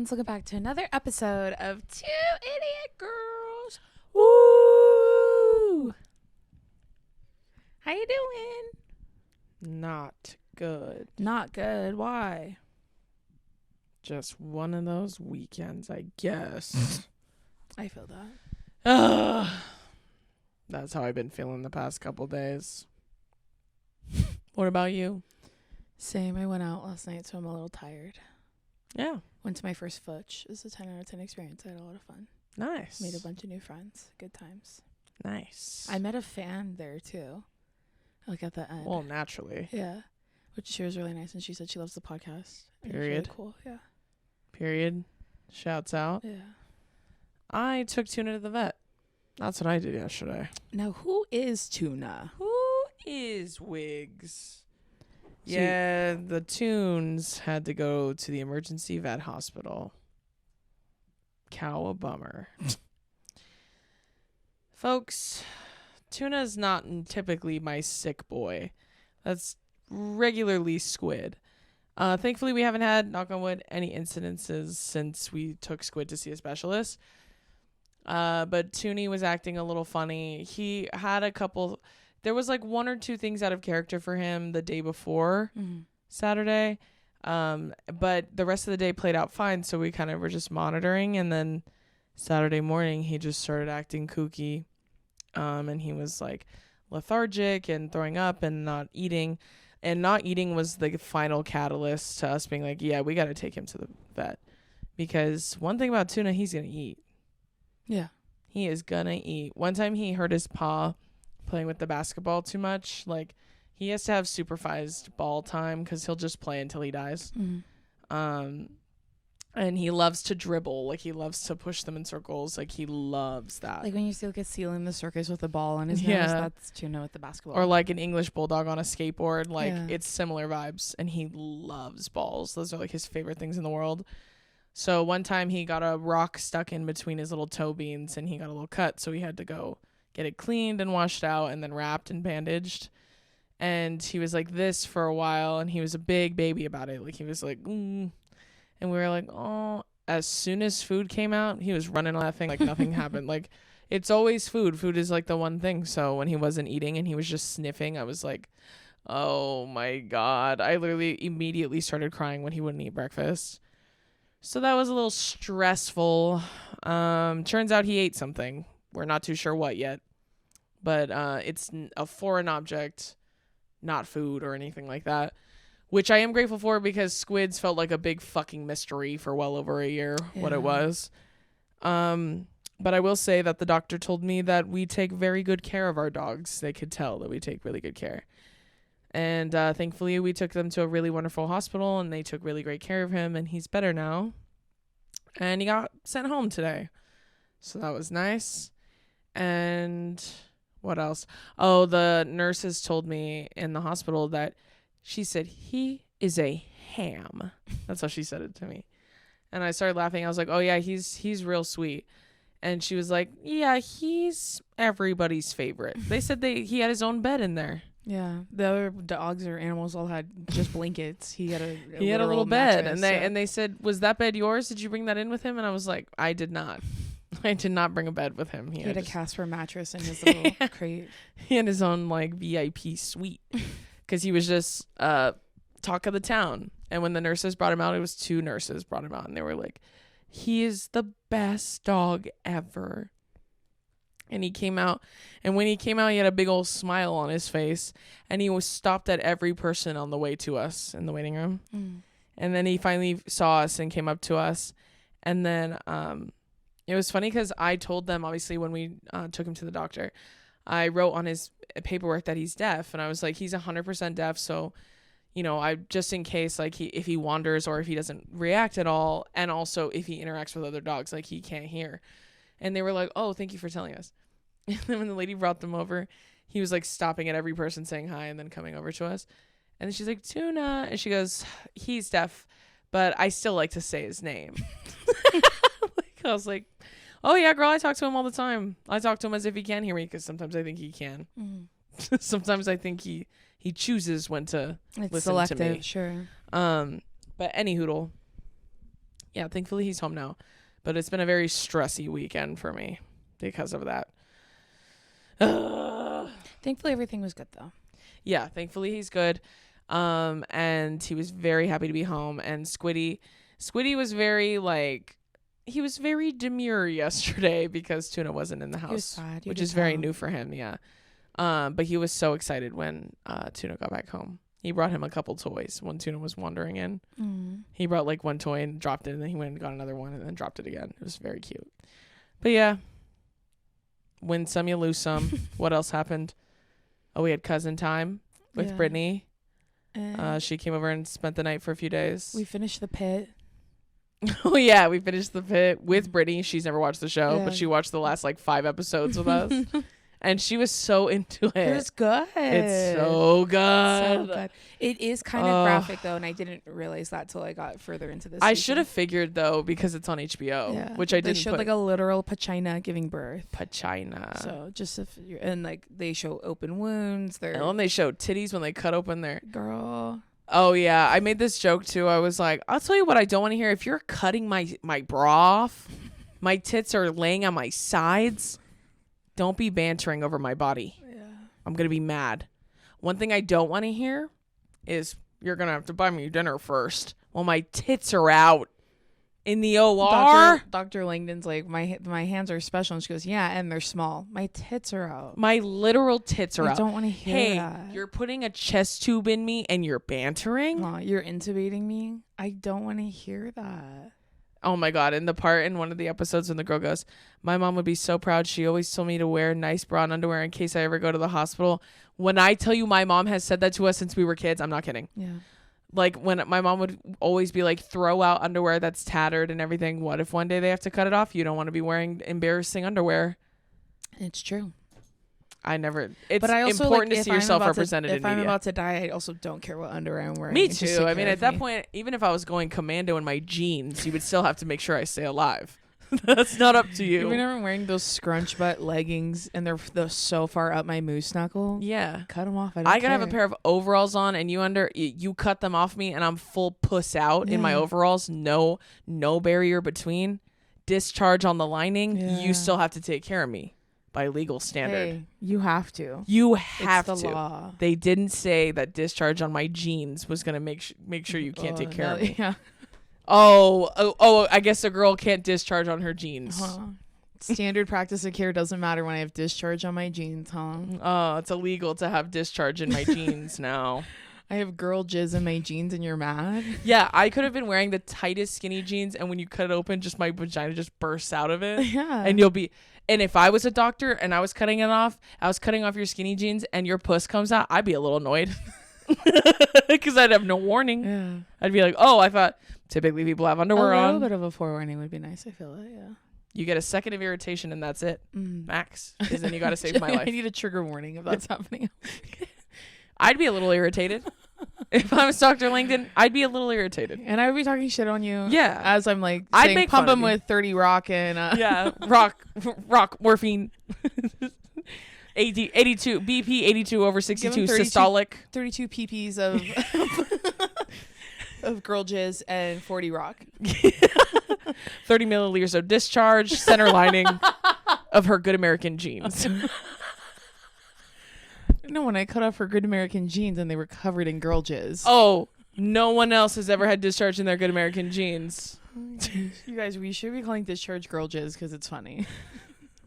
friends, welcome back to another episode of Two Idiot Girls. Woo! How you doing? Not good. Not good. Why? Just one of those weekends, I guess. I feel that. That's how I've been feeling the past couple days. What about you? Same. I went out last night, so I'm a little tired. Yeah. Went to my first Futch. It was a 10 out of 10 experience. I had a lot of fun. Nice. Made a bunch of new friends. Good times. Nice. I met a fan there, too. Like at the end. Well, naturally. Yeah. Which she was really nice, and she said she loves the podcast. And it was Period. really cool. Yeah. Period. Shouts out. Yeah. I took Tuna to the vet. That's what I did yesterday. Now, who is Tuna? Who is Wiggs? Yeah, the Tunes had to go to the emergency vet hospital. Cow a bummer. Folks, Tuna's not typically my sick boy. That's regularly Squid. Thankfully, we haven't had, knock on wood, any incidences since we took Squid to see a specialist. But Toonie was acting a little funny. He had a couple... There was like one or two things out of character for him the day before Saturday. But the rest of the day played out fine. So we kind of were just monitoring. And then Saturday morning, he just started acting kooky. And he was like lethargic and throwing up and not eating. And not eating was the final catalyst to us being like, yeah, we got to take him to the vet. Because one thing about Tuna, he's going to eat. Yeah. He is going to eat. One time he hurt his paw playing with the basketball too much. Like, he has to have supervised ball time because he'll just play until he dies. And he loves to dribble. Like, he loves to push them in circles. Like, he loves that. Like when you see like a seal in the circus with a ball on his nose, that's Tuna with the basketball. Or like an English bulldog on a skateboard. Like, Yeah. It's similar vibes. And he loves balls. Those are like his favorite things in the world. So one time he got a rock stuck in between his little toe beans and he got a little cut. So he had to go get it cleaned and washed out and then wrapped and bandaged. And he was like this for a while, and he was a big baby about it. Like, he was like, and we were like, oh. As soon as food came out, he was running laughing like nothing happened. Like, it's always food. Food is like the one thing. So when he wasn't eating and he was just sniffing, I was like, oh my God. I literally immediately started crying when he wouldn't eat breakfast. So that was a little stressful. Turns out he ate something. We're not too sure what yet. But it's a foreign object, not food or anything like that. Which I am grateful for because squids felt like a big fucking mystery for well over a year, what it was. But I will say that the doctor told me that we take very good care of our dogs. They could tell that we take really good care. And thankfully, we took them to a really wonderful hospital, and they took really great care of him, and he's better now. And he got sent home today. So that was nice. And what else? Oh, the nurses told me in the hospital that she said, he is a ham. That's how she said it to me. And I started laughing. I was like, oh, yeah, he's real sweet. And she was like, yeah, he's everybody's favorite. They said he had his own bed in there. Yeah, the other dogs or animals all had just blankets. He had a little bed, mattress, and they said, was that bed yours? Did you bring that in with him? And I was like, I did not. I did not bring a bed with him. He had a Casper mattress in his little crate. He had his own like VIP suite because he was just talk of the town. And when the nurses brought him out, it was 2 nurses brought him out, and they were like, he is the best dog ever. And he came out, and when he came out, he had a big old smile on his face, and he was stopped at every person on the way to us in the waiting room. And then he finally saw us and came up to us. And then it was funny because I told them, obviously, when we took him to the doctor, I wrote on his paperwork that he's deaf, and I was like, he's 100% deaf, so, you know, I just in case, like, if he wanders or if he doesn't react at all, and also if he interacts with other dogs, like, he can't hear. And they were like, oh, thank you for telling us. And then when the lady brought them over, he was like stopping at every person saying hi and then coming over to us. And then she's like, Tuna. And she goes, he's deaf, but I still like to say his name. I was like, oh, yeah, girl, I talk to him all the time. I talk to him as if he can hear me because sometimes I think he can. Sometimes I think he chooses when to listen to me. Sure. But any hoodle. Yeah, thankfully he's home now. But it's been a very stressy weekend for me because of that. Thankfully, everything was good, though. Yeah, thankfully he's good. And he was very happy to be home. And Squiddy was very, like, he was very demure yesterday because Tuna wasn't in the house, He was sad. which is very new for him, yeah. But he was so excited when Tuna got back home. He brought him a couple toys when Tuna was wandering in. He brought like one toy and dropped it, and then he went and got another one and then dropped it again. It was very cute. But yeah, win some, you lose some. What else happened? Oh, we had cousin time with Brittany. She came over and spent the night for a few days. We finished the Pitt. Oh yeah, we finished the Pitt with Brittany. She's never watched the show, but she watched the last like 5 episodes with us. And she was so into it. It was good. It's so good. So good. It is kind of graphic, though, and I didn't realize that till I got further into this. I should have figured, though, because it's on HBO, which I didn't. They showed like a literal vagina giving birth. Vagina. So just if you're, and like they show open wounds. And then they show titties when they cut open their girl. Oh yeah, I made this joke too. I was like, I'll tell you what I don't want to hear. If you're cutting my bra off, my tits are laying on my sides. Don't be bantering over my body. Yeah. I'm going to be mad. One thing I don't want to hear is you're going to have to buy me dinner first. Well, my tits are out in the OR. Dr. Langdon's like, my hands are special. And she goes, yeah, and they're small. My tits are out. My literal tits are out. I don't want to hear that. Hey, you're putting a chest tube in me and you're bantering? You're intubating me? I don't want to hear that. Oh my God. In one of the episodes when the girl goes, my mom would be so proud. She always told me to wear nice bra and underwear in case I ever go to the hospital. When I tell you my mom has said that to us since we were kids, I'm not kidding. Yeah. Like when my mom would always be like, throw out underwear that's tattered and everything. What if one day they have to cut it off? You don't want to be wearing embarrassing underwear. It's true. It's important to see yourself represented in media. If I'm about to die, I also don't care what underwear I'm wearing. Me too. I mean, at that point, even if I was going commando in my jeans, you would still have to make sure I stay alive. That's not up to you. Even if I'm wearing those scrunch butt leggings and they're so far up my moose knuckle. Yeah. Cut them off. I gotta have a pair of overalls on and you cut them off me and I'm full puss out in my overalls. No barrier between. Discharge on the lining. Yeah. You still have to take care of me. By legal standard. Hey, you have to. It's the law. They didn't say that discharge on my jeans was going to make sure you can't take care of me. Yeah. Oh, I guess a girl can't discharge on her jeans. Standard practice of care doesn't matter when I have discharge on my jeans, huh? Oh, it's illegal to have discharge in my jeans now. I have girl jizz in my jeans and you're mad? Yeah, I could have been wearing the tightest skinny jeans and when you cut it open, just my vagina just bursts out of it. Yeah. And if I was a doctor and I was cutting it off, I was cutting off your skinny jeans and your puss comes out, I'd be a little annoyed. Because I'd have no warning. Yeah. I'd be like, oh, I thought typically people have underwear on. A little bit of a forewarning would be nice, I feel it, yeah. You get a second of irritation and that's it. Max. Because then you got to save my life. I need a trigger warning if that's happening. I'd be a little irritated. If I was Dr. Langdon, I'd be a little irritated. And I would be talking shit on you. Yeah. As I'm like saying pump him with 30 rock and yeah, rock morphine. 82 BP 82 over 62 systolic. 32 pp's of of girl jizz and 40 rock. 30 milliliters of discharge, center lining of her Good American jeans. No, when I cut off her Good American jeans and they were covered in girl jizz. Oh, no one else has ever had discharge in their Good American jeans. You guys, we should be calling discharge girl jizz because it's funny.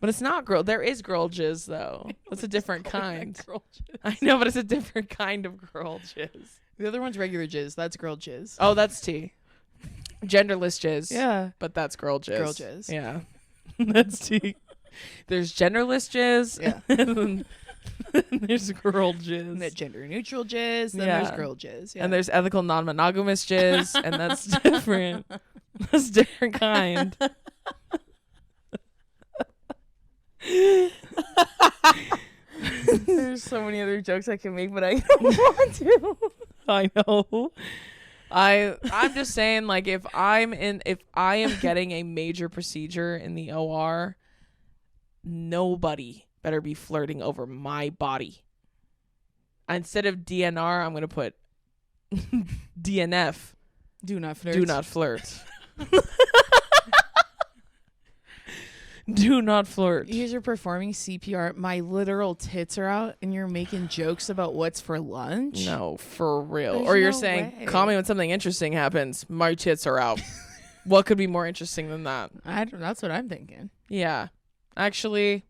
But it's not girl. There is girl jizz, though. It's a different kind. Girl jizz. I know, but it's a different kind of girl jizz. The other one's regular jizz. That's girl jizz. Oh, that's T. Genderless jizz. Yeah. But that's girl jizz. Girl jizz. Yeah. That's T. There's genderless jizz. Yeah. There's girl jizz. And that gender neutral jizz. Then there's girl jizz. Yeah. And there's ethical non-monogamous jizz. And that's different. That's a different kind. There's so many other jokes I can make, but I don't want to. I know. I'm just saying, like, if I am getting a major procedure in the OR, nobody better be flirting over my body. Instead of DNR, I'm gonna put DNF. Do not flirt. Do not flirt. Do not flirt. You guys are performing CPR. My literal tits are out, and you're making jokes about what's for lunch. No, for real. There's Or you're no saying, way. call me when something interesting happens. My tits are out. What could be more interesting than that? That's what I'm thinking. Yeah. Actually,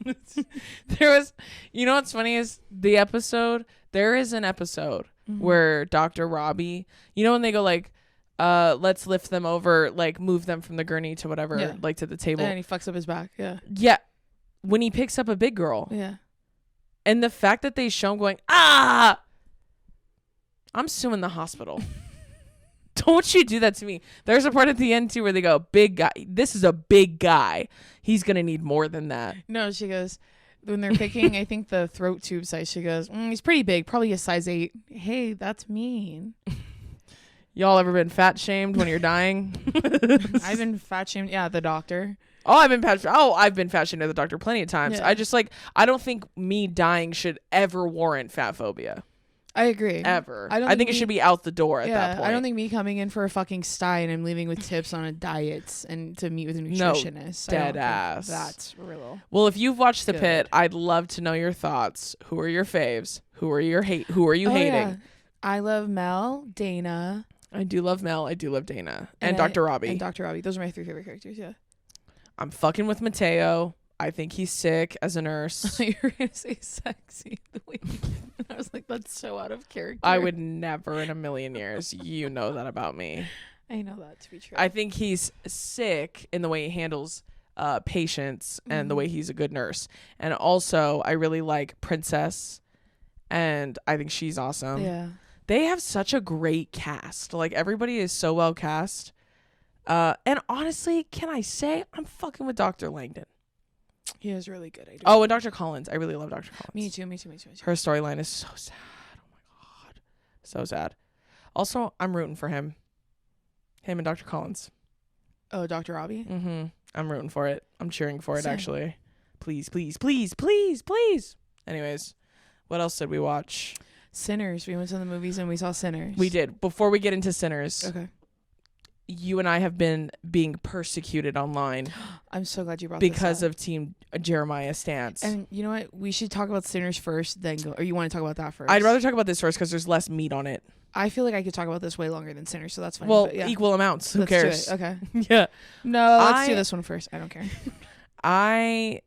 there was, you know what's funny is there is an episode where Dr. Robbie, you know when they go like, let's lift them over, like move them from the gurney to whatever, like to the table. And he fucks up his back. Yeah. Yeah. When he picks up a big girl. Yeah. And the fact that they show him going, ah, I'm suing the hospital. Don't you do that to me. There's a part at the end too where they go, big guy. This is a big guy. He's going to need more than that. No, she goes, when they're picking, I think the throat tube size, she goes, he's pretty big, probably a size 8. Hey, that's mean. Y'all ever been fat shamed when you're dying? I've been fat shamed. Yeah, the doctor. I've been fat shamed at the doctor plenty of times. Yeah. I don't think me dying should ever warrant fat phobia. I agree. Ever. I think it should be out the door at that point. I don't think me coming in for a fucking sty and I'm leaving with tips on a diet and to meet with a nutritionist. Dead ass. That's real. Well, if you've watched The Good. Pitt, I'd love to know your thoughts. Who are your faves? Who are you hating? Yeah. I love Mel, Dana. I do love Mel. I do love Dana. And Dr. Robbie. And Dr. Robbie. Those are my 3 favorite characters, yeah. I'm fucking with Mateo. I think he's sick as a nurse. You're going to say sexy. The way I was like, that's so out of character. I would never in a million years. You know that about me. I know that to be true. I think he's sick in the way he handles patients and the way he's a good nurse. And also, I really like Princess. And I think she's awesome. Yeah. They have such a great cast. Like, everybody is so well cast. And honestly, can I say I'm fucking with Dr. Langdon? He is really good. I do. Oh, and Dr. Collins. I really love Dr. Collins. Me too. Her storyline is so sad. Oh my God. So sad. Also, I'm rooting for him. Him and Dr. Collins. Oh, Dr. Robbie? Mm-hmm. I'm rooting for it. I'm cheering for it, Same. actually. Please, please, please, please, please. Anyways, what else did we watch? Sinners. We went to the movies and we saw Sinners. We did. Before we get into Sinners, Okay. you and I have been being persecuted online I'm so glad you brought because this up. of Team Jeremiah stance. And you know what? We should talk about Sinners first, then go. Or you want to talk about that first? I'd rather talk about this first because there's less meat on it. I feel like I could talk about this way longer than Sinners, so that's fine. Well, but yeah. equal amounts. Who Let's cares? do it. Okay. Yeah. No, let's do this one first. I don't care. I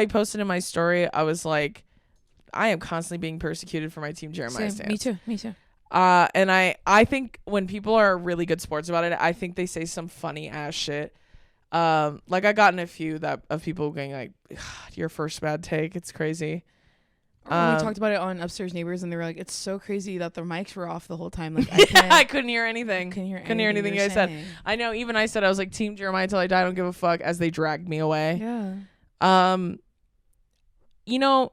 posted in my story, I was like, I am constantly being persecuted for my Team Jeremiah Same. stance. Me too. And I think when people are really good sports about it, I think they say some funny ass shit. Like I gotten a few of people going like, your first bad take, it's crazy. We talked about it on Upstairs Neighbors, and they were like, "It's so crazy that the mics were off the whole time." Like, I couldn't hear anything. Couldn't hear anything you guys said. I know. Even I said I was like Team Jeremiah till I die. I don't give a fuck. As they dragged me away. Yeah. You know,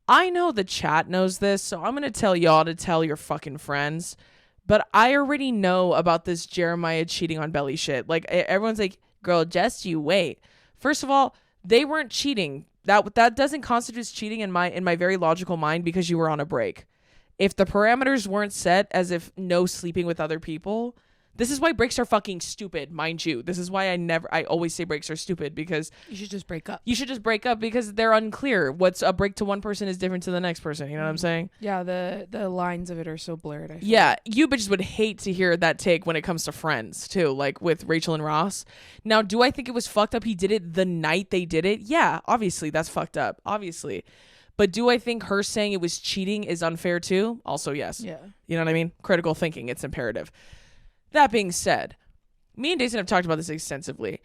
I know the chat knows this, so I'm gonna tell y'all to tell your fucking friends. But I already know about this Jeremiah cheating on Belly shit. Like everyone's like, "Girl, just you wait." First of all, they weren't cheating. That doesn't constitute cheating in my very logical mind because you were on a break. If the parameters weren't set as if no sleeping with other people, this is why breaks are fucking stupid, mind you. This is why I always say breaks are stupid, because You should just break up. you should just break up because they're unclear. What's a break to one person is different to the next person. You know what I'm saying? Yeah, the lines of it are so blurred. I feel. Yeah, you bitches would hate to hear that take when it comes to Friends, too, like with Rachel and Ross. Now, do I think it was fucked up he did it the night they did it? Yeah, obviously, that's fucked up. Obviously. But do I think her saying it was cheating is unfair, too? Also, yes. Yeah. You know what I mean? Critical thinking, it's imperative. That being said, me and Jason have talked about this extensively.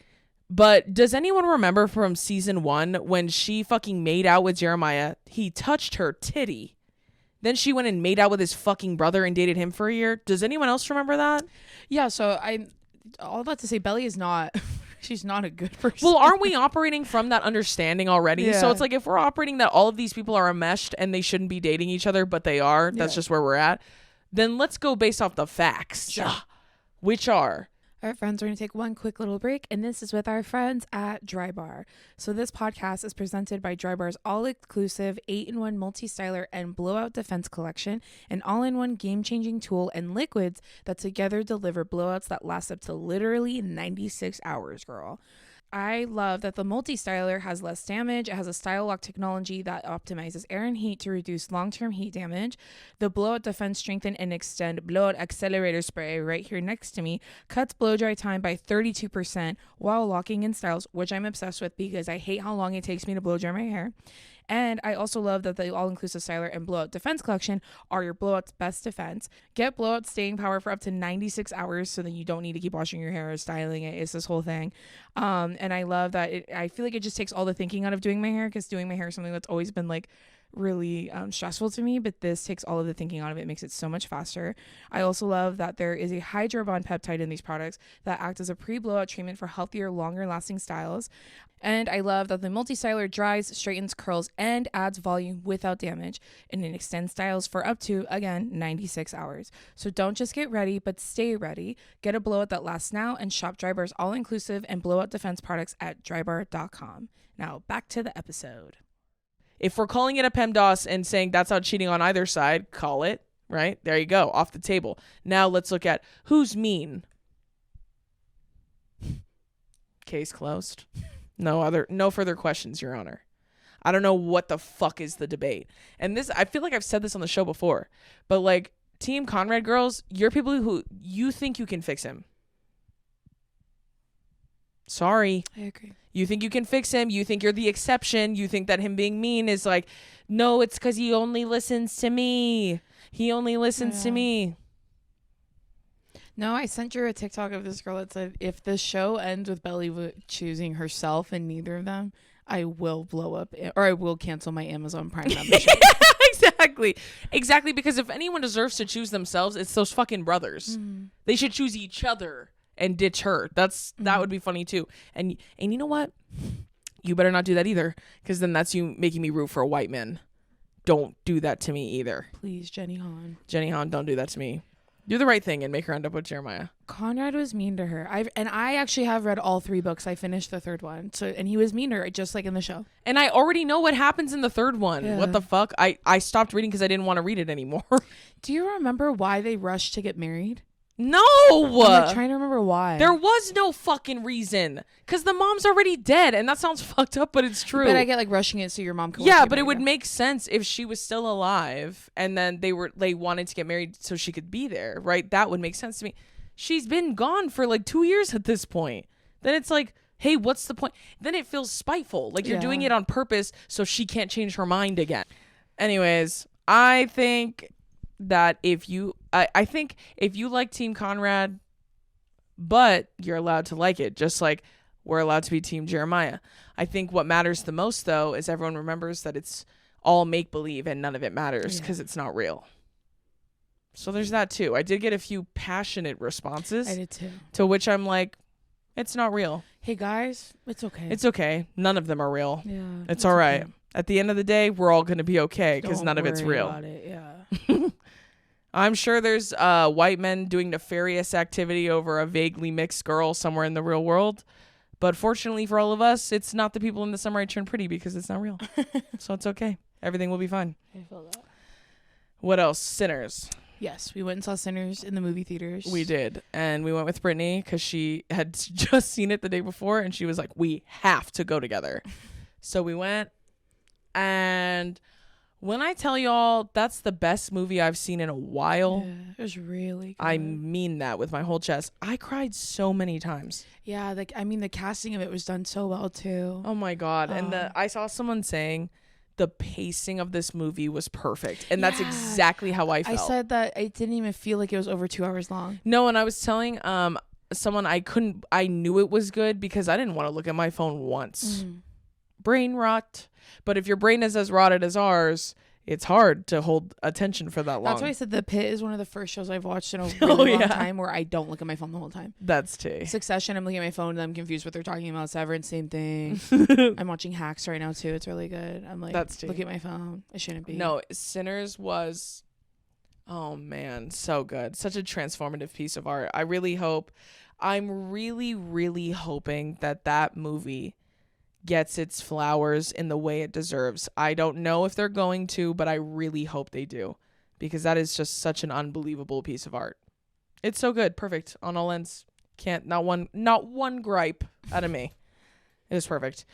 But does anyone remember from season 1 when she fucking made out with Jeremiah? He touched her titty. Then she went and made out with his fucking brother and dated him for a year. Does anyone else remember that? Yeah, so I'm all about to say Belly is not she's not a good person. Well, aren't we operating from that understanding already? Yeah. So it's like if we're operating that all of these people are enmeshed and they shouldn't be dating each other, but they are, that's Yeah. just where we're at, then let's go based off the facts. Sure. Which are All right, friends, we're going to take one quick little break, and this is with our friends at Drybar. So this podcast is presented by Drybar's all-inclusive 8-in-1 multi-styler and Blowout Defense Collection, an all-in-one game-changing tool and liquids that together deliver blowouts that last up to literally 96 hours, girl. I love that the multi-styler has less damage. It has a style lock technology that optimizes air and heat to reduce long-term heat damage. The Blowout Defense Strengthen and Extend Blowout Accelerator Spray right here next to me cuts blow dry time by 32% while locking in styles, which I'm obsessed with because I hate how long it takes me to blow dry my hair. And I also love that the all-inclusive styler and Blowout Defense Collection are your blowout's best defense. Get blowout staying power for up to 96 hours so that you don't need to keep washing your hair or styling it. It's this whole thing. And I love that I feel like it just takes all the thinking out of doing my hair, because doing my hair is something that's always been like really stressful to me, but this takes all of the thinking out of it. It makes it so much faster. I also love that there is a hydrobond peptide in these products that act as a pre-blowout treatment for healthier, longer lasting styles. And I love that the multi-styler dries, straightens, curls, and adds volume without damage, and it extends styles for up to, again, 96 hours. So don't just get ready, but stay ready. Get a blowout that lasts now and shop Drybar's all-inclusive and blowout defense products at drybar.com. Now back to the episode. If we're calling it a PEMDAS and saying that's out cheating on either side, call it, right? There you go, off the table. Now let's look at who's mean. Case closed. No further questions, Your Honor. I don't know what the fuck is the debate. And this, I feel like I've said this on the show before, but like, Team Conrad girls, you're people who you think you can fix him. Sorry. I agree. You think you can fix him. You think you're the exception. You think that him being mean is like, no, it's because he only listens to me. He only listens to me. No, I sent you a TikTok of this girl that said, if the show ends with Belly choosing herself and neither of them, I will blow up or I will cancel my Amazon Prime membership. Exactly. Because if anyone deserves to choose themselves, it's those fucking brothers. They should choose each other and ditch her. That would be funny too. And you know what? You better not do that either, because then that's you making me root for a white man. Don't do that to me either. Please, Jenny Han. Jenny Han, don't do that to me. Do the right thing and make her end up with Jeremiah. Conrad was mean to her. I actually have read all 3 books. I finished the 3rd one. And he was mean to her, just like in the show. And I already know what happens in the 3rd one. Yeah. What the fuck? I stopped reading because I didn't want to read it anymore. Do you remember why they rushed to get married? No. I'm like trying to remember why. There was no fucking reason. Because the mom's already dead. And that sounds fucked up, but it's true. But I get like rushing it so your mom can. Yeah, but it would make sense if she was still alive and then they wanted to get married so she could be there, right? That would make sense to me. She's been gone for like 2 years at this point. Then it's like, hey, what's the point? Then it feels spiteful. Like you're doing it on purpose so she can't change her mind again. Anyways, I think that if you like Team Conrad, but you're allowed to like it, just like we're allowed to be Team Jeremiah. I think what matters the most, though, is everyone remembers that it's all make-believe and none of it matters because it's not real. So there's that, too. I did get a few passionate responses. I did, too. To which I'm like, it's not real. Hey, guys, it's okay. It's okay. None of them are real. Yeah. It's all right. Okay. At the end of the day, we're all going to be okay because none of it's real. About it. Yeah. I'm sure there's white men doing nefarious activity over a vaguely mixed girl somewhere in the real world. But fortunately for all of us, it's not the people in the Summer I Turned Pretty because it's not real. So it's okay. Everything will be fine. I feel that. What else? Sinners. Yes, we went and saw Sinners in the movie theaters. We did. And we went with Brittany because she had just seen it the day before. And she was like, we have to go together. So we went. And when I tell y'all that's the best movie I've seen in a while, it was really good. I mean that with my whole chest. I cried so many times. Yeah, the casting of it was done so well too. Oh my God. And I saw someone saying the pacing of this movie was perfect. And that's exactly how I felt. I said that it didn't even feel like it was over 2 hours long. No, and I was telling someone I knew it was good because I didn't want to look at my phone once. Brain rot. But if your brain is as rotted as ours, it's hard to hold attention for that long. That's why I said The Pitt is one of the first shows I've watched in a really long time where I don't look at my phone the whole time. That's tea. Succession, I'm looking at my phone and I'm confused what they're talking about. Severance, same thing. I'm watching Hacks right now too. It's really good. I'm like, that's tea. Look at my phone. I shouldn't be. No, Sinners was, oh man, so good. Such a transformative piece of art. I really hope, I'm really, really hoping that movie gets its flowers in the way it deserves. I don't know if they're going to, but I really hope they do, because that is just such an unbelievable piece of art. It's so good. Perfect on all ends. Not one gripe out of me. It was perfect.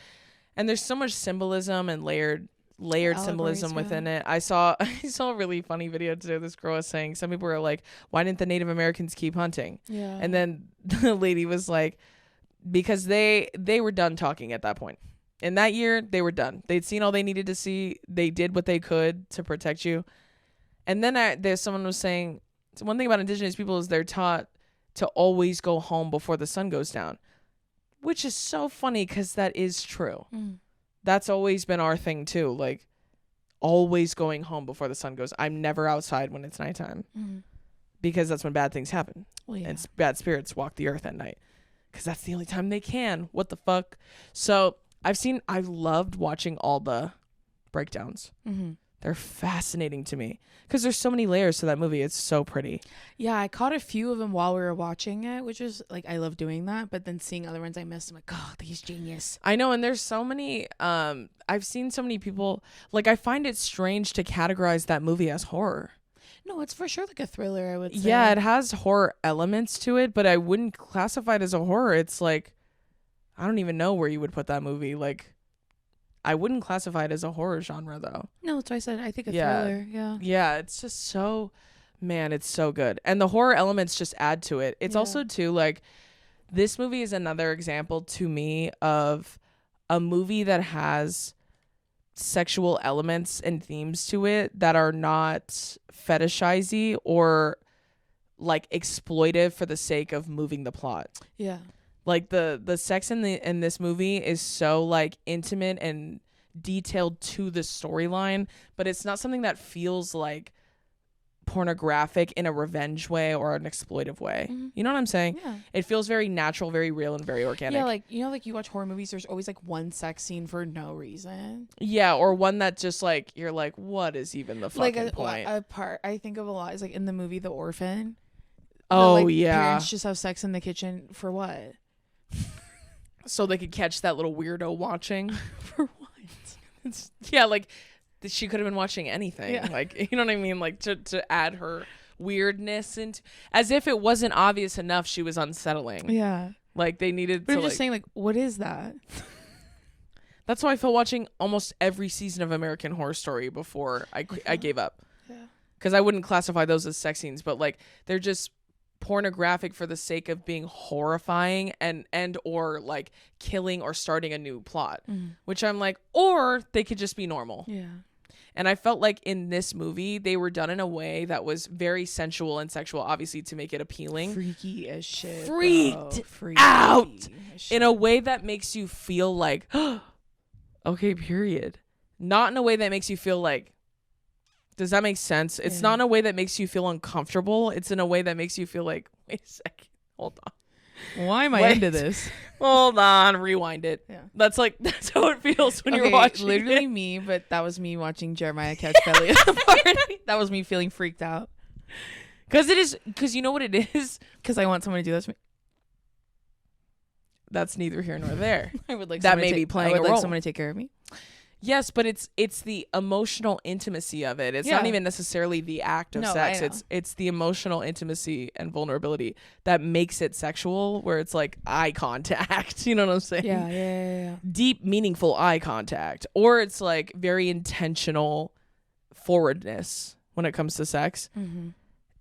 And there's so much symbolism and layered symbolism within it. I saw a really funny video today. This girl was saying, some people were like, why didn't the Native Americans keep hunting? Yeah. And then the lady was like, because they were done talking at that point. In that year, they were done. They'd seen all they needed to see. They did what they could to protect you. And then there's someone was saying, so one thing about Indigenous people is they're taught to always go home before the sun goes down, which is so funny because that is true. That's always been our thing too. Like, always going home before the sun goes. I'm never outside when it's nighttime because that's when bad things happen. Well, yeah. And bad spirits walk the earth at night because that's the only time they can. What the fuck? So I loved watching all the breakdowns. They're fascinating to me because there's so many layers to that movie. It's so pretty. Yeah, I caught a few of them while we were watching it, which is like, I love doing that. But then seeing other ones I missed, I'm like, oh, he's genius. I know. And there's so many, I've seen so many people, like, I find it strange to categorize that movie as horror. No, it's for sure like a thriller, I would say. Yeah, it has horror elements to it, but I wouldn't classify it as a horror. It's like, I don't even know where you would put that movie. Like, I wouldn't classify it as a horror genre, though. No, that's what I said. I think a thriller. Yeah. Yeah, it's just so, man, it's so good. And the horror elements just add to it. It's also, too, like, this movie is another example to me of a movie that has sexual elements and themes to it that are not fetishizy or, like, exploitive for the sake of moving the plot. Yeah. Like the sex in this movie is so like intimate and detailed to the storyline, but it's not something that feels like pornographic in a revenge way or an exploitive way. You know what I'm saying? Yeah. It feels very natural, very real, and very organic. Yeah, like, you know, like you watch horror movies, there's always like one sex scene for no reason. Yeah, or one that just like you're like, what is even the fucking point? A part I think of a lot is like in the movie The Orphan. Oh, like, yeah. Parents just have sex in the kitchen for what? So they could catch that little weirdo watching. For what? Yeah, like she could have been watching anything. Yeah. Like, you know what I mean? Like to add her weirdness into, as if it wasn't obvious enough she was unsettling. Yeah. Like they needed but to, I'm just like, saying, like, what is that? That's how I felt watching almost every season of American Horror Story before I gave up. Yeah. Because I wouldn't classify those as sex scenes, but like they're just pornographic for the sake of being horrifying and or like killing or starting a new plot, which I'm like, or they could just be normal. Yeah. And I felt like in this movie they were done in a way that was very sensual and sexual, obviously to make it appealing. Freaky as shit. Freaked out in a way that makes you feel like okay, period. Not in a way that makes you feel like, does that make sense? It's not in a way that makes you feel uncomfortable. It's in a way that makes you feel like, wait a second, hold on. Why am I into this? Hold on, rewind it. Yeah. That's how it feels when you're watching literally it. Me, but that was me watching Jeremiah catch belly at the party. That was me feeling freaked out. Because you know what it is? Because I want someone to do this to me. That's neither here nor there. I would like that may be playing a role. Like someone to take care of me. Yes, but it's the emotional intimacy of it. It's not even necessarily the act of sex. It's the emotional intimacy and vulnerability that makes it sexual, where it's like eye contact. You know what I'm saying? Yeah. Deep, meaningful eye contact. Or it's like very intentional forwardness when it comes to sex.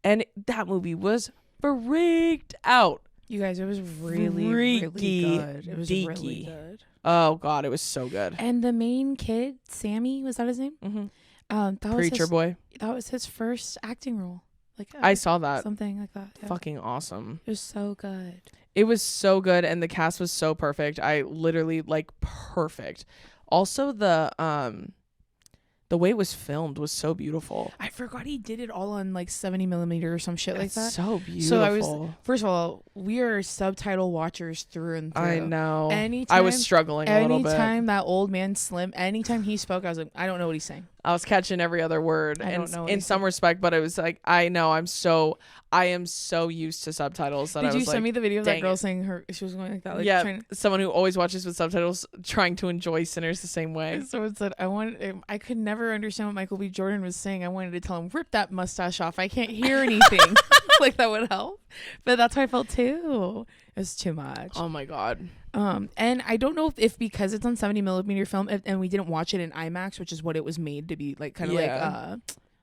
And that movie was freaked out. You guys, it was really good. It was really good. Oh God, it was so good. And the main kid, Sammy, was that his name? That Preacher was boy. That was his first acting role. Like I saw that. Something like that. Yeah. Fucking awesome. It was so good. It was so good, and the cast was so perfect. I literally like perfect. Also, the way it was filmed was so beautiful. I forgot he did it all on like 70mm or some shit like that. So beautiful. So first of all, we are subtitle watchers through and through. I know. Anytime, I was struggling a little bit. Anytime that old man Slim, anytime he spoke, I was like, I don't know what he's saying. I was catching every other word I don't know what in he some said. respect, but it was like, I am so used to subtitles that I Did was you send like, me the video of dang that girl it. saying she was going like that? Like, yeah, trying someone who always watches with subtitles trying to enjoy Sinners the same way. So it said, I could never understand what Michael B. Jordan was saying. I wanted to tell him, rip that mustache off. I can't hear anything. Like, that would help. But that's how I felt too. It was too much. Oh my God. And I don't know if because it's on 70mm film and we didn't watch it in IMAX, which is what it was made to be, like, kind of like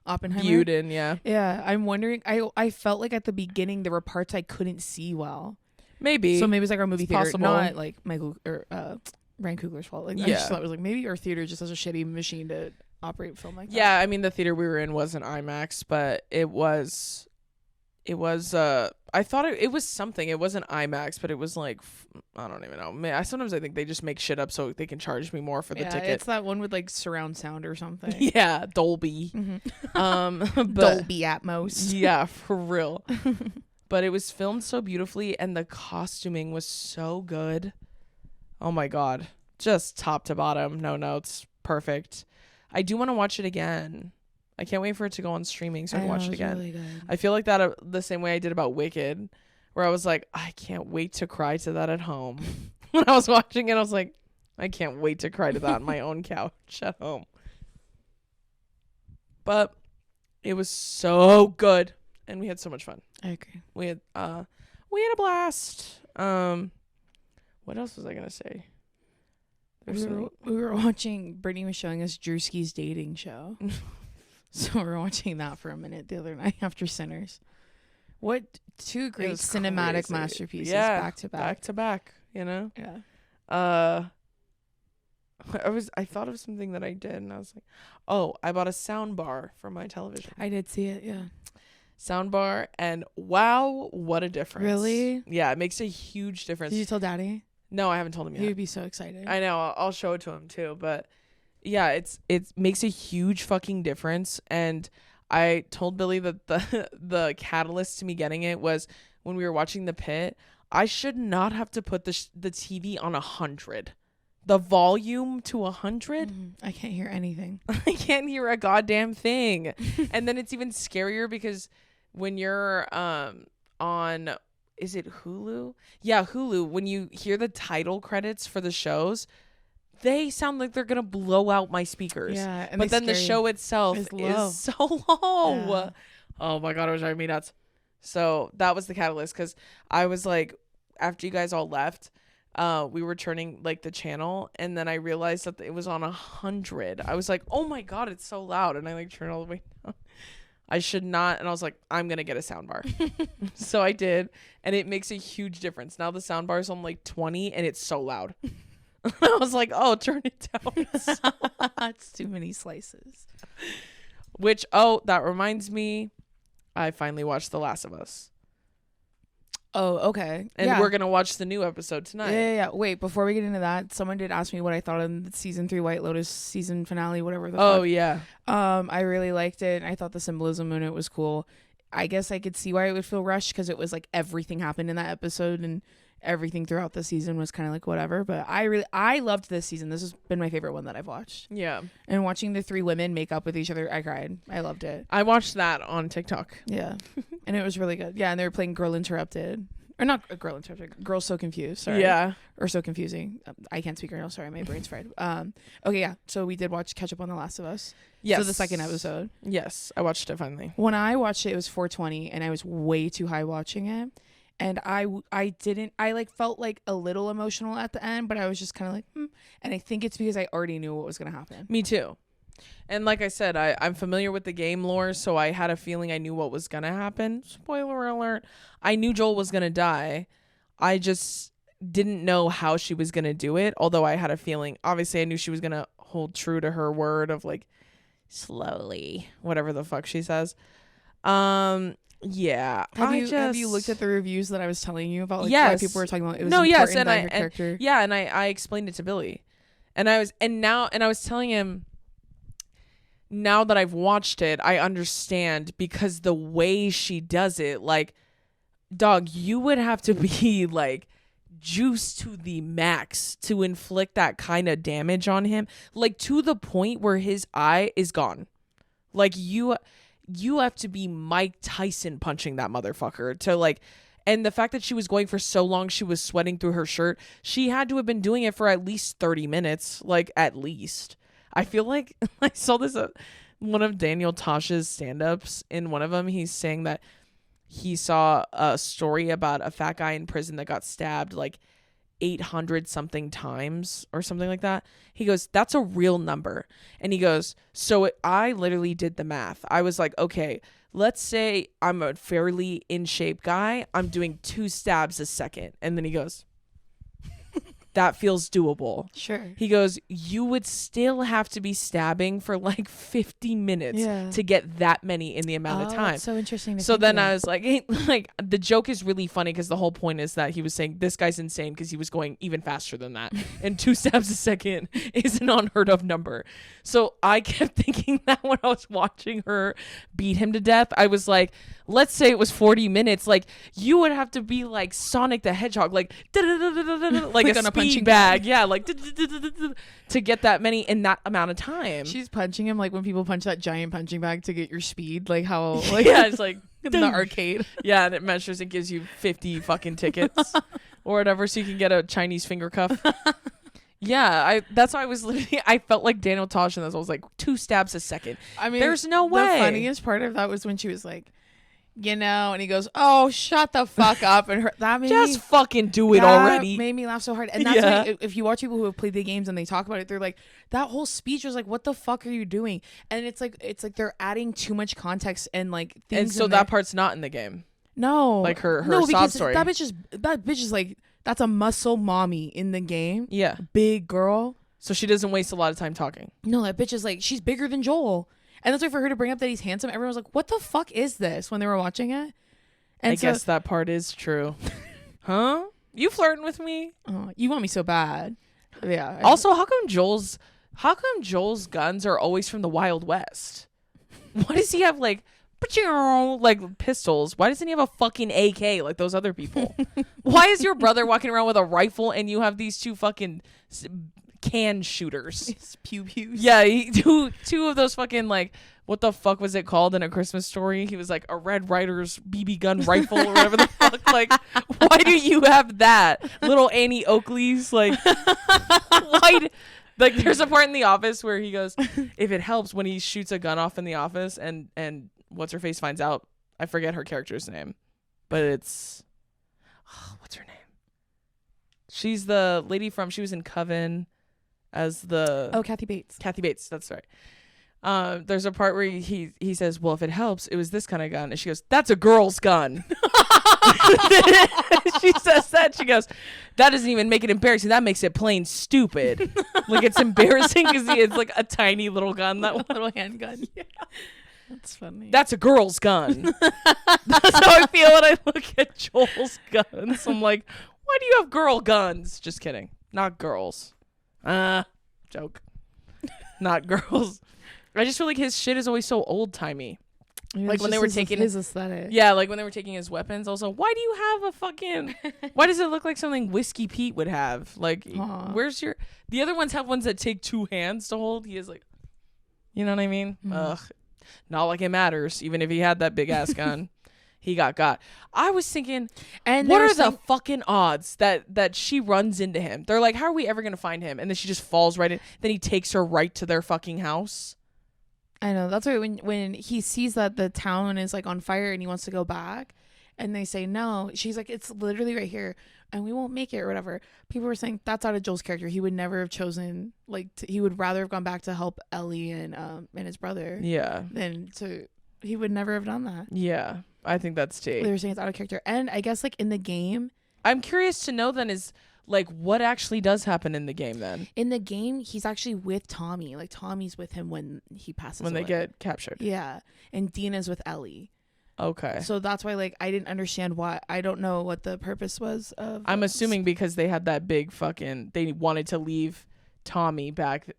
Oppenheimer. Viewed in, yeah. Yeah, I'm wondering. I felt like at the beginning there were parts I couldn't see well. Maybe. So maybe it's like our movie It's theater, possible. not like Michael or Ryan Coogler's fault. Like, I Yeah. just thought it was like maybe our theater just has a shitty machine to operate film like that. Yeah, I mean the theater we were in wasn't IMAX, but it was I thought it was something. It wasn't IMAX, but it was like, I don't even know. Man, sometimes I think they just make shit up so they can charge me more for the ticket. It's that one with like surround sound or something. Yeah, Dolby. Mm-hmm. But Dolby Atmos. yeah, for real. But it was filmed so beautifully and the costuming was so good. Oh my God. Just top to bottom, no notes, perfect. I do want to watch it again. I can't wait for it to go on streaming so I can watch it again. Really good. I feel like that the same way I did about Wicked, where I was like, I can't wait to cry to that at home. When I was watching it, I was like, I can't wait to cry to that on my own couch at home. But it was so good, and we had so much fun. I agree. We had a blast. What else was I gonna say? We were watching. Brittany was showing us Drewski's dating show. So we were watching that for a minute the other night after Sinners. What two great cinematic masterpieces back to back, you know? Yeah. I thought of something that I did and I was like, oh, I bought a soundbar for my television. I did see it, yeah. Soundbar, and wow, what a difference. Really? Yeah, it makes a huge difference. Did you tell Daddy? No, I haven't told him yet. He would be so excited. I know, I'll show it to him too, but yeah, it makes a huge fucking difference. And I told Billy that the catalyst to me getting it was when we were watching the Pitt. I should not have to put the TV on 100, the volume to 100. I can't hear anything. I can't hear a goddamn thing. And then it's even scarier because when you're on, is it Hulu? Yeah, Hulu. When you hear the title credits for the shows, they sound like they're gonna blow out my speakers. Yeah, but then the show itself is so low. Yeah. Oh my God, it was driving me nuts. So that was the catalyst, because I was like, after you guys all left, we were turning like the channel, and then I realized that it was on 100. I was like, oh my God, it's so loud, and I like turned all the way down. I should not, and I was like, I'm gonna get a soundbar. So I did, and it makes a huge difference. Now the soundbar is on like 20, and it's so loud. I was like, oh, turn it down. It's too many slices. Which, oh, that reminds me, I finally watched The Last of Us. Oh, okay. And we're going to watch the new episode tonight. Yeah. Wait, before we get into that, someone did ask me what I thought of the season 3 White Lotus season finale, whatever the Oh, fuck. yeah. I really liked it. I thought the symbolism in it was cool. I guess I could see why it would feel rushed, because it was like everything happened in that episode and everything throughout the season was kind of like whatever. But I loved this season. This has been my favorite one that I've watched. Yeah. And watching the 3 women make up with each other, I cried. I loved it. I watched that on TikTok. Yeah. And it was really good. Yeah, and they were playing Girl Interrupted. Or not Girl Interrupted. Girl So Confused. Sorry. Yeah. Or So Confusing. I can't speak right now. Sorry, my brain's fried. Okay, yeah. So we did catch up on The Last of Us. Yes. So the second episode. Yes. I watched it finally. When I watched it, it was 4:20, and I was way too high watching it. And I like felt like a little emotional at the end, but I was just kind of like, And I think it's because I already knew what was going to happen. Me too. And like I said, I'm familiar with the game lore, so I had a feeling I knew what was going to happen. Spoiler alert. I knew Joel was going to die. I just didn't know how she was going to do it, although I had a feeling. Obviously, I knew she was going to hold true to her word of like, slowly, whatever the fuck she says. Yeah. Have you looked at the reviews that I was telling you about? Like, yes. why people were talking about it was important that her character. Yeah, and I explained it to Billy. And I was telling him, now that I've watched it, I understand, because the way she does it, like, dog, you would have to be like juice to the max to inflict that kind of damage on him, like to the point where his eye is gone. Like you have to be Mike Tyson punching that motherfucker to like. And the fact that she was going for so long, she was sweating through her shirt. She had to have been doing it for at least 30 minutes, like at least. I feel like I saw this one of Daniel Tosh's stand-ups. In one of them, he's saying that he saw a story about a fat guy in prison that got stabbed like 800 something times or something like that. He goes, that's a real number. And he goes, I literally did the math. I was like, okay, let's say I'm a fairly in shape guy. I'm doing 2 stabs a second. And then he goes, that feels doable. Sure. He goes, you would still have to be stabbing for like 50 minutes to get that many in the amount of time. That's so interesting. So then I was like, hey, like the joke is really funny because the whole point is that he was saying this guy's insane because he was going even faster than that. And 2 stabs a second is an unheard of number. So I kept thinking that when I was watching her beat him to death, I was like, let's say it was 40 minutes. Like you would have to be like Sonic the Hedgehog, like like a speed bag. Yeah, like to get that many in that amount of time. She's punching him like when people punch that giant punching bag to get your speed, like how like yeah, it's like in the arcade. Yeah, and it measures and gives you 50 fucking tickets or whatever so you can get a Chinese finger cuff. Yeah, that's why I was literally, I felt like Daniel Tosh in this. I was like 2 stabs a second. I mean, there's no way. The funniest part of that was when she was like, you know, and he goes, oh, shut the fuck up. And that made just fucking do it already. Made me laugh so hard. And that's why if you watch people who have played the games and they talk about it, they're like, that whole speech was like, what the fuck are you doing? And it's like they're adding too much context and like things. And so that part's not in the game. No. Like her no, sob story. That bitch is like, that's a muscle mommy in the game. Yeah. Big girl. So she doesn't waste a lot of time talking. No, that bitch is like, she's bigger than Joel. And that's why for her to bring up that he's handsome, everyone was like, what the fuck is this when they were watching it? And I guess that part is true. Huh? You flirting with me? Oh, you want me so bad. Yeah. Also, how come Joel's guns are always from the Wild West? Why does he have like pistols? Why doesn't he have a fucking AK like those other people? Why is your brother walking around with a rifle and you have these 2 fucking can shooters? It's pew-pews. Yeah, two of those fucking like, what the fuck was it called in A Christmas Story? He was like a Red Ryder's BB gun rifle or whatever the fuck. Like, why do you have that? Little Annie Oakley's, like, why? Like, there's a part in The Office where he goes, if it helps, when he shoots a gun off in the office and what's her face finds out, I forget her character's name, but it's, what's her name? She's the lady she was in Coven as the Kathy Bates. Kathy Bates, that's right. There's a part where he says, well, if it helps, it was this kind of gun. And she goes, that's a girl's gun. She says that. She goes, that doesn't even make it embarrassing. That makes it plain stupid. Like, it's embarrassing because it's like a tiny little gun. That little handgun. Yeah. That's funny. That's a girl's gun. That's how I feel when I look at Joel's guns. I'm like, why do you have girl guns? Just kidding. Not girls. Joke. Not girls. I just feel like his shit is always so old timey. Like when they were taking his aesthetic. Yeah, like when they were taking his weapons. Also, why do you have a fucking? Why does it look like something Whiskey Pete would have? Like, where's your? The other ones have ones that take 2 hands to hold. He is like, you know what I mean? Ugh, not like it matters. Even if he had that big ass gun, he got. I was thinking, and what are the fucking odds that she runs into him? They're like, how are we ever gonna find him? And then she just falls right in. Then he takes her right to their fucking house. I know. That's why when he sees that the town is like on fire and he wants to go back and they say no, she's like, it's literally right here and we won't make it or whatever. People were saying that's out of Joel's character. He would never have chosen, like, he would rather have gone back to help Ellie and his brother. Yeah. He would never have done that. Yeah. I think that's T. They were saying it's out of character. And I guess like in the game. I'm curious to know then is like what actually does happen in the game then. In the game, he's actually with Tommy. Like Tommy's with him when he passes away. When they get captured. Yeah. And Dina's with Ellie. Okay. So that's why like I didn't understand why. I don't know what the purpose was of. I'm assuming because they had that big they wanted to leave Tommy back.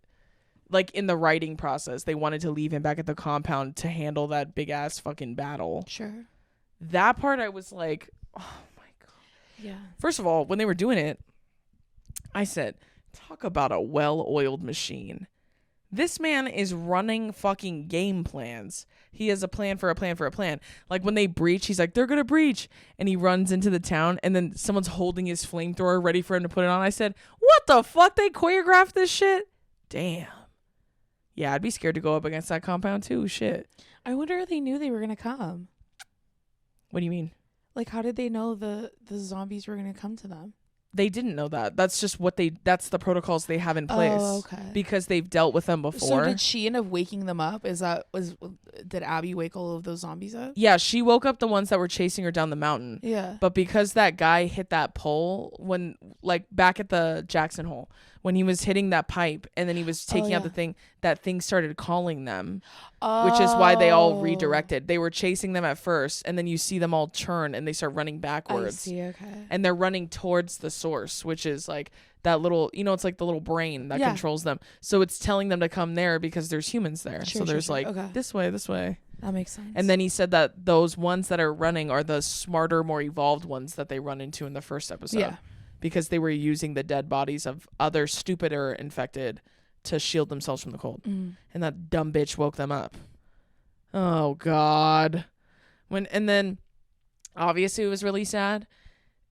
Like in the writing process, they wanted to leave him back at the compound to handle that big ass fucking battle. Sure. That part I was like, oh my God. Yeah. First of all, when they were doing it, I said, talk about a well-oiled machine. This man is running fucking game plans. He has a plan for a plan for a plan. Like when they breach, he's like, they're going to breach. And he runs into the town and then someone's holding his flamethrower ready for him to put it on. I said, what the fuck? They choreographed this shit? Damn. Yeah, I'd be scared to go up against that compound too. Shit. I wonder if they knew they were going to come. What do you mean? Like, how did they know the zombies were going to come to them? They didn't know that. That's just that's the protocols they have in place. Oh, okay. Because they've dealt with them before. So did she end up waking them up? Did Abby wake all of those zombies up? Yeah, she woke up the ones that were chasing her down the mountain. Yeah. But because that guy hit that pole when, like, back at the Jackson Hole, when he was hitting that pipe and then he was taking out the thing, that thing started calling them, which is why they all redirected. They were chasing them at first, and then you see them all turn and they start running backwards. I see, okay. And they're running towards the source, which is like that little, it's like the little brain that controls them. So it's telling them to come there because there's humans there. So there's this way, this way. That makes sense. And then he said that those ones that are running are the smarter, more evolved ones that they run into in the first episode. Yeah. Because they were using the dead bodies of other stupider infected to shield themselves from the cold. And that dumb bitch woke them up. Oh, God. And then, obviously, it was really sad.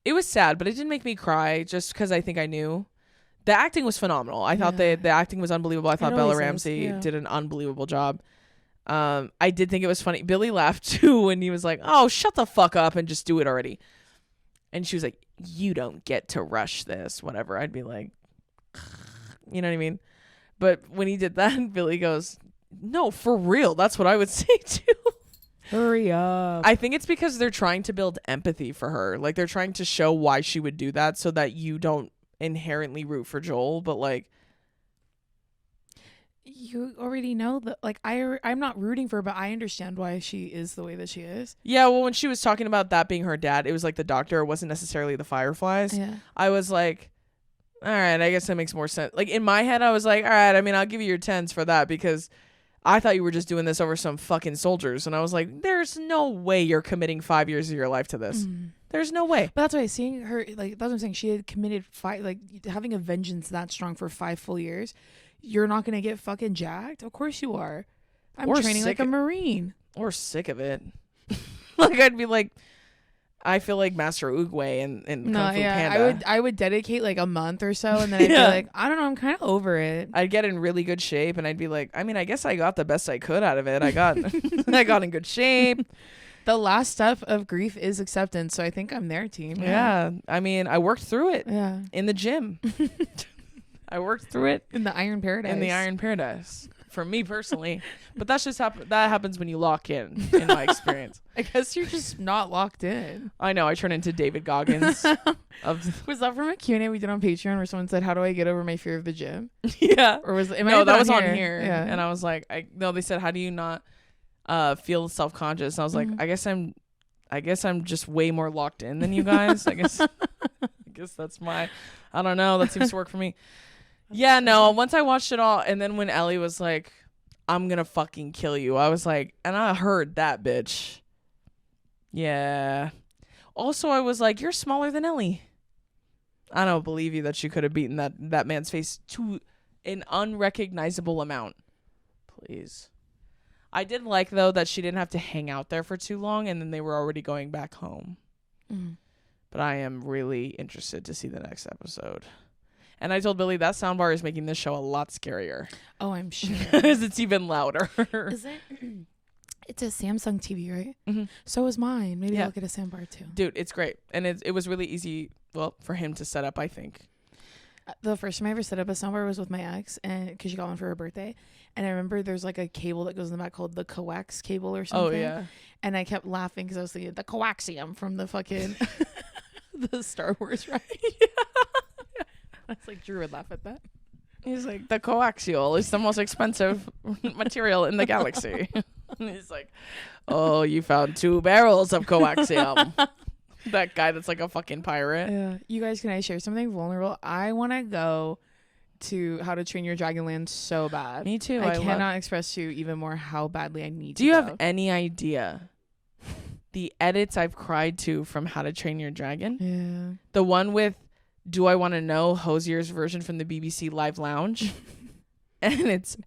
It was sad, but it didn't make me cry just because I think I knew. The acting was phenomenal. I thought the acting was unbelievable. I thought Bella Ramsey did an unbelievable job. I did think it was funny. Billy laughed, too, when he was like, oh, shut the fuck up and just do it already. And she was like, you don't get to rush this, whatever. I'd be like, you know what I mean? But when he did that, Billy goes, no, for real. That's what I would say too. Hurry up. I think it's because they're trying to build empathy for her. Like they're trying to show why she would do that so that you don't inherently root for Joel. But like, you already know that, like, I'm not rooting for her, but I understand why she is the way that she is. Yeah, well, when she was talking about that being her dad, it was like the doctor, it wasn't necessarily the Fireflies. Yeah. I was like, all right, I guess that makes more sense. Like, in my head, I was like, all right, I mean, I'll give you your 10s for that because I thought you were just doing this over some fucking soldiers. And I was like, there's no way you're committing 5 years of your life to this. There's no way. But that's why seeing her, like, that's what I'm saying. She had committed having a vengeance that strong for 5 full years. You're not going to get fucking jacked? Of course you are. I'm training like a Marine. Or sick of it. Like, I'd be like, I feel like Master Oogway in Kung Fu Panda. I would dedicate like a month or so, and then I'd be like, I don't know, I'm kind of over it. I'd get in really good shape, and I'd be like, I mean, I guess I got the best I could out of it. I got in good shape. The last step of grief is acceptance, so I think I'm their team. Yeah. I mean, I worked through it. Yeah. In the gym. I worked through it in the Iron Paradise. In the Iron Paradise, for me personally. But that's just that happens when you lock in my experience. I guess you're just not locked in. I know. I turn into David Goggins. Was that from a Q&A we did on Patreon where someone said, "How do I get over my fear of the gym?" Yeah. Or was it? No, that was on here. Yeah. And I was like, they said, "How do you not feel self-conscious?" And I was like, I guess I'm just way more locked in than you guys. I guess that's I don't know. That seems to work for me. Yeah, no, once I watched it all, and then when Ellie was like, I'm gonna fucking kill you, I was like, and I heard that, bitch. Yeah. Also, I was like, you're smaller than Ellie. I don't believe you that she could have beaten that man's face to an unrecognizable amount. Please. I did like, though, that she didn't have to hang out there for too long, and then they were already going back home. But I am really interested to see the next episode. And I told Billy that soundbar is making this show a lot scarier. Oh, I'm sure. Because it's even louder. Is it? It's a Samsung TV, right? Mm-hmm. So is mine. Maybe I'll get a soundbar too. Dude, it's great. And it was really easy, for him to set up, I think. The first time I ever set up a soundbar was with my ex, and because she got one for her birthday. And I remember there's like a cable that goes in the back called the coax cable or something. Oh, yeah. And I kept laughing because I was thinking the coaxium from the fucking the Star Wars ride. Yeah. I was like, Drew would laugh at that. He's like, the coaxial is the most expensive material in the galaxy. And he's like, oh, you found 2 barrels of coaxium. That guy that's like a fucking pirate. Yeah. You guys, can I share something vulnerable? I want to go to How to Train Your Dragon Land so bad. Me too. I cannot express to you even more how badly I need to Do you go. have any idea the edits I've cried to from How to Train Your Dragon. Yeah. The one with Do I Want to Know, Hosier's version from the BBC Live Lounge. And it's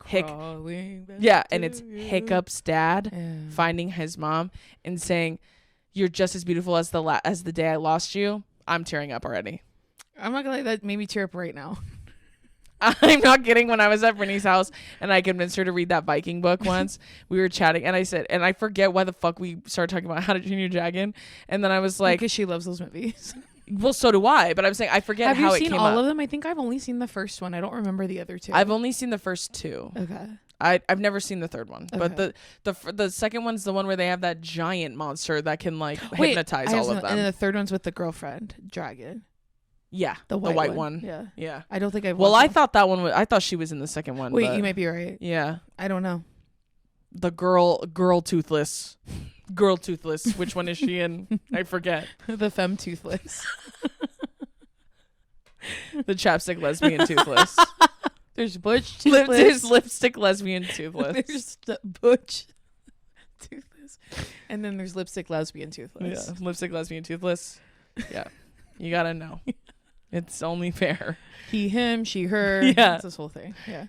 Hiccup's dad finding his mom and saying, "You're just as beautiful as the day I lost you." I'm tearing up already. I'm not gonna lie, that made me tear up right now. I'm not kidding. When I was at Brittany's house and I convinced her to read that Viking book once, we were chatting and I said, and I forget why the fuck we started talking about How to Train Your Dragon, and then I was like, because she loves those movies. Well, so do I, but I'm saying I forget how it came up. Have you seen all of them? I think I've only seen the first one. I don't remember the other two. I've only seen the first two. Okay. I've never seen the third one, but the second one's the one where they have that giant monster that can like hypnotize all of them. And then the third one's with the girlfriend dragon. Yeah, the white one. Yeah. I don't think I've. Well, I thought that one. I thought she was in the second one. Wait, you might be right. Yeah. I don't know. The girl toothless. Girl toothless. Which one is she in? I forget. The femme toothless. The chapstick lesbian toothless. There's butch toothless. There's lipstick lesbian toothless. There's butch toothless. And then there's lipstick lesbian toothless. Yeah, lipstick lesbian toothless. Yeah. You gotta know. It's only fair. He, him, she, her. Yeah. It's this whole thing. Yeah.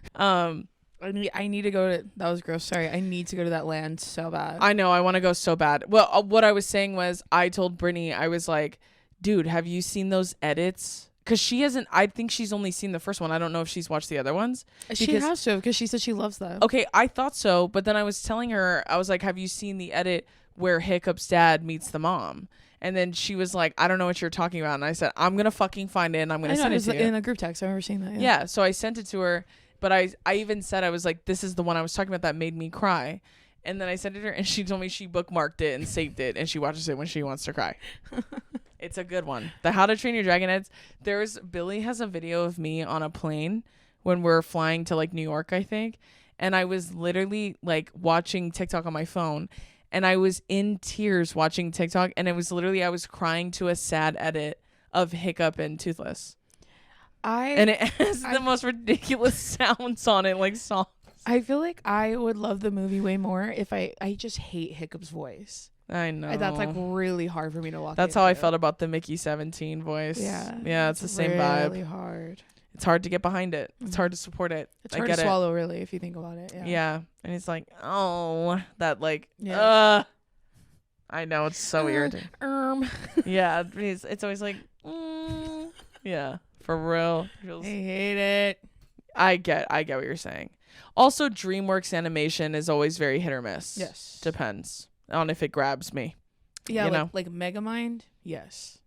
I need to go to, that was gross. Sorry. I need to go to that land so bad. I know. I want to go so bad. Well, what I was saying was I told Brittany, I was like, dude, have you seen those edits? Because she hasn't, I think she's only seen the first one. I don't know if she's watched the other ones. She has to, because she said she loves them. Okay, I thought so. But then I was telling her, I was like, have you seen the edit where Hiccup's dad meets the mom? And then she was like, I don't know what you're talking about. And I said, I'm going to fucking find it and I'm going to send it to you. In a group text. I remember seeing that. Yeah. So I sent it to her. But I even said, I was like, this is the one I was talking about that made me cry. And then I sent it to her and she told me she bookmarked it and saved it. And she watches it when she wants to cry. It's a good one. The How to Train Your Dragon ads. Billy has a video of me on a plane when we're flying to like New York, I think. And I was literally like watching TikTok on my phone. And I was in tears watching TikTok. And it was literally, I was crying to a sad edit of Hiccup and Toothless. And it has the most ridiculous sounds on it, like songs. I feel like I would love the movie way more if I just hate Hiccup's voice. I know. That's like really hard for me to walk That's into. How I felt about the Mickey 17 voice. Yeah, it's the same vibe. Really hard. It's hard to get behind it. It's hard to support it. It's hard to swallow, really, if you think about it. Yeah. And it's like, oh, that like, I know, it's so irritating. Yeah, it's always like, yeah, for real. I hate it. I get what you're saying. Also, DreamWorks animation is always very hit or miss. Yes. Depends on if it grabs me. Yeah, like Megamind. Yes.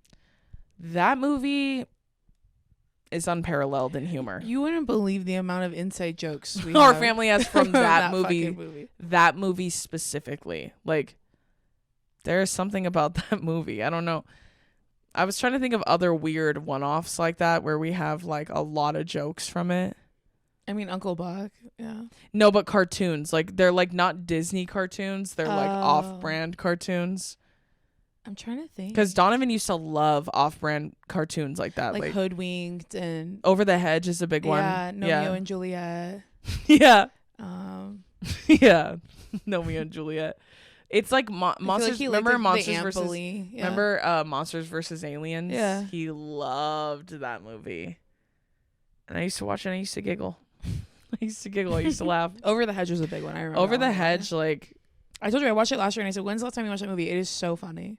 That movie is unparalleled in humor. You wouldn't believe the amount of inside jokes our family has from that movie. movie. That movie specifically. Like, there's something about that movie. I don't know. I was trying to think of other weird one-offs like that where we have like a lot of jokes from it. I mean, Uncle Buck. Yeah. No, but cartoons. Like, they're like not Disney cartoons. They're like off-brand cartoons. I'm trying to think. Because Donovan used to love off-brand cartoons like that. Like Hoodwinked and... Over the Hedge is a big one. Yeah, Romeo and Juliet. Yeah. Yeah. Romeo and Juliet. It's like Monsters. Like remember Monsters versus... Yeah. Remember Monsters versus Aliens? Yeah. He loved that movie. And I used to watch it and I used to giggle. I used to laugh. Over the Hedge was a big one. I remember. Over the Hedge, like... I told you I watched it last year and I said, when's the last time you watched that movie? It is so funny.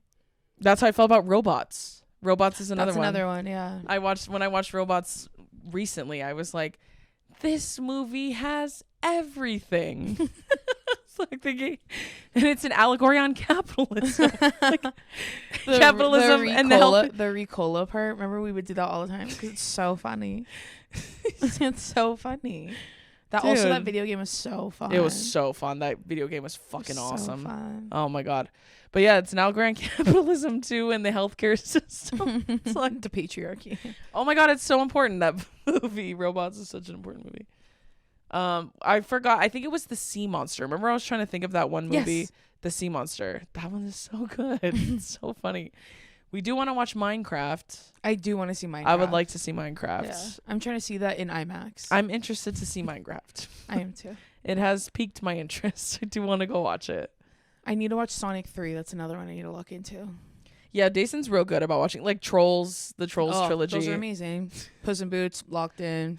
That's how I felt about Robots. Robots is another one. That's another one, yeah. When I watched Robots recently, I was like, this movie has everything. It's like and it's an allegory on capitalism. Like, capitalism and the Ricola part. Remember we would do that all the time because it's so funny. It's so funny. That video game was so fun. It was so fun. That video game was fucking awesome. So fun. Oh my god. But yeah, it's an allegory on capitalism too, and the healthcare system. It's like the patriarchy. Oh my god, it's so important. That movie, Robots, is such an important movie. I forgot. I think it was The Sea Monster. Remember, I was trying to think of that one movie, yes. The Sea Monster. That one is so good. It's so funny. We do want to watch Minecraft. I do want to see Minecraft. I would like to see Minecraft. Yeah. I'm trying to see that in IMAX. I'm interested to see Minecraft. I am too. It has piqued my interest. I do want to go watch it. I need to watch Sonic 3. That's another one I need to look into. Yeah, Dason's real good about watching like Trolls, the Trolls trilogy. Those are amazing. Puss in Boots, Locked In.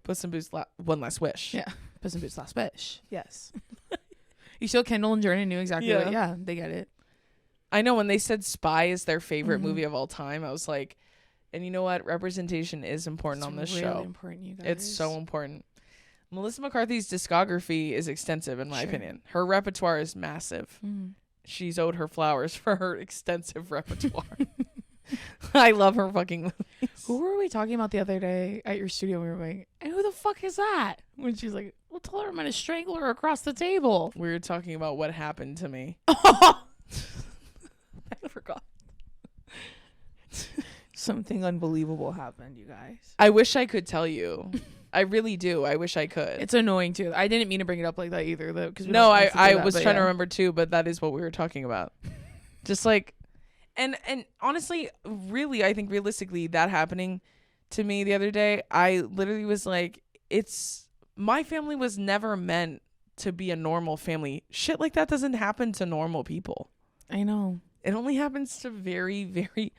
Puss in Boots, One Last Wish. Yeah, Puss in Boots, Last Wish. Yes. You show Kendall and Jordan knew exactly what. Yeah, they get it. I know when they said Spy is their favorite movie of all time, I was like, and you know what? Representation is important on this show. Important, you guys. It's so important. Melissa McCarthy's discography is extensive, in my opinion. Her repertoire is massive. She's owed her flowers for her extensive repertoire. I love her fucking movies. Who were we talking about the other day at your studio? We were like, and who the fuck is that? When she's like, well, tell her I'm going to strangle her across the table. We were talking about what happened to me. I forgot. Something unbelievable happened, you guys. I wish I could tell you. I really do. I wish I could. It's annoying too. I didn't mean to bring it up like that either, though. No, I was trying to remember too, but that is what we were talking about. Just like, and honestly, really, I think realistically, that happening to me the other day, I literally was like, my family was never meant to be a normal family. Shit like that doesn't happen to normal people. I know. It only happens to very, very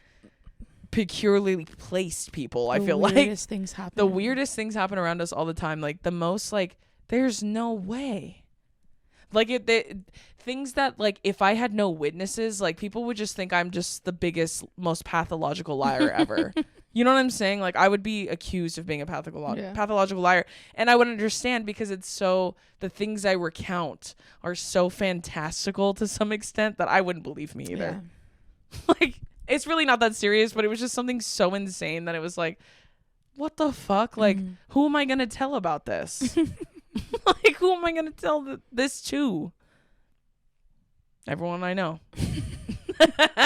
peculiarly placed people. I feel like the weirdest things happen around us all the time. Like the most, like, there's no way. Like things that, like, if I had no witnesses, like, people would just think I'm just the biggest, most pathological liar ever. You know what I'm saying? Like, I would be accused of being a pathological liar, and I would understand because the things I recount are so fantastical to some extent that I wouldn't believe me either. Yeah. Like, it's really not that serious, but it was just something so insane that it was like, what the fuck? Like, who am I going to tell about this? Like, who am I going to tell this to? Everyone I know.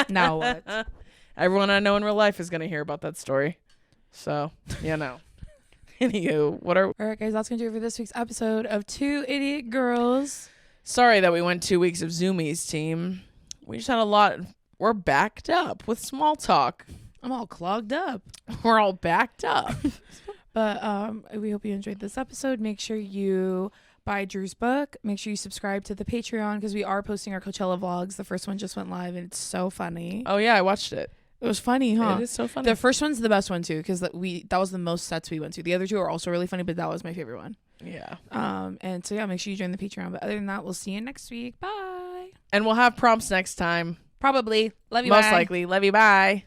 Now what? Everyone I know in real life is going to hear about that story. So, you know. Anywho, all right, guys, that's going to do it for this week's episode of Two Idiot Girls. Sorry that we went 2 weeks of Zoomies, team. We just had a lot. We're backed up with small talk. I'm all clogged up. We're all backed up. But we hope you enjoyed this episode. Make sure you buy Drew's book. Make sure you subscribe to the Patreon because we are posting our Coachella vlogs. The first one just went live and it's so funny. Oh yeah, I watched it. It was funny, huh? It is so funny. The first one's the best one too because that was the most sets we went to. The other two are also really funny, but that was my favorite one. Yeah. And so yeah, make sure you join the Patreon. But other than that, we'll see you next week. Bye. And we'll have prompts next time. Probably. Love you. Most bye. likely. Love you. Bye.